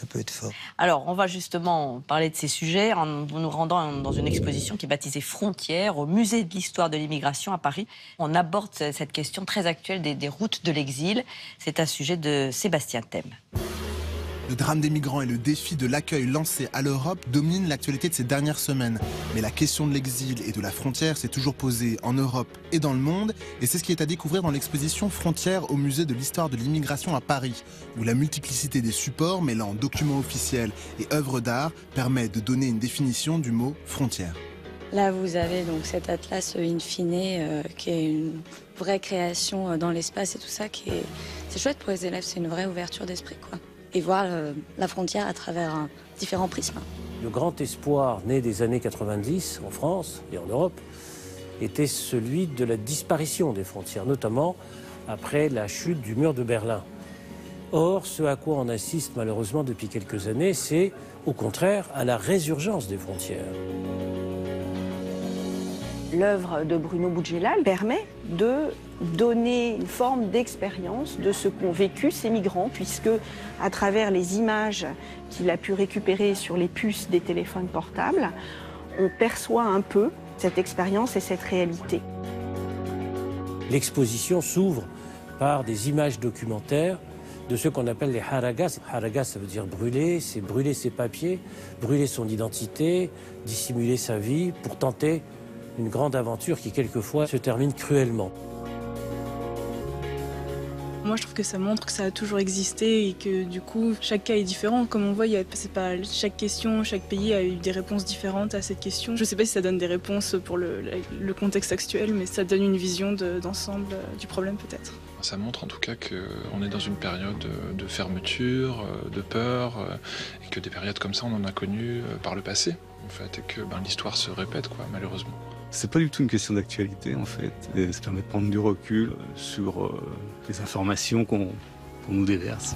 ça peut être fort. Alors, on va justement parler de ces sujets en nous rendant dans une exposition qui est baptisée Frontières au Musée de l'Histoire de l'Immigration à Paris. On aborde cette question très actuelle des routes de l'exil. C'est un sujet de Sébastien Thème. Le drame des migrants et le défi de l'accueil lancé à l'Europe dominent l'actualité de ces dernières semaines. Mais la question de l'exil et de la frontière s'est toujours posée en Europe et dans le monde. Et c'est ce qui est à découvrir dans l'exposition Frontières au Musée de l'Histoire de l'Immigration à Paris, où la multiplicité des supports mêlant documents officiels et œuvres d'art permet de donner une définition du mot frontière. Là, vous avez donc cet atlas in fine qui est une vraie création dans l'espace et tout ça. C'est chouette pour les élèves, c'est une vraie ouverture d'esprit, quoi. Et voir la frontière à travers différents prismes. Le grand espoir né des années 90 en France et en Europe était celui de la disparition des frontières, notamment après la chute du mur de Berlin. Or, ce à quoi on assiste malheureusement depuis quelques années, c'est au contraire à la résurgence des frontières. L'œuvre de Bruno Buñuel permet de donner une forme d'expérience de ce qu'ont vécu ces migrants, puisque à travers les images qu'il a pu récupérer sur les puces des téléphones portables, on perçoit un peu cette expérience et cette réalité. L'exposition s'ouvre par des images documentaires de ce qu'on appelle les haragas. Haragas, ça veut dire brûler, c'est brûler ses papiers, brûler son identité, dissimuler sa vie pour tenter une grande aventure qui, quelquefois, se termine cruellement. Moi, je trouve que ça montre que ça a toujours existé et que, du coup, chaque cas est différent. Comme on voit, c'est pas chaque question, chaque pays a eu des réponses différentes à cette question. Je sais pas si ça donne des réponses pour le contexte actuel, mais ça donne une vision d'ensemble du problème, peut-être. Ça montre en tout cas qu'on est dans une période de fermeture, de peur, et que des périodes comme ça, on en a connues par le passé, en fait, et que l'histoire se répète, quoi, malheureusement. C'est pas du tout une question d'actualité, en fait. Et ça permet de prendre du recul sur les informations qu'on nous déverse.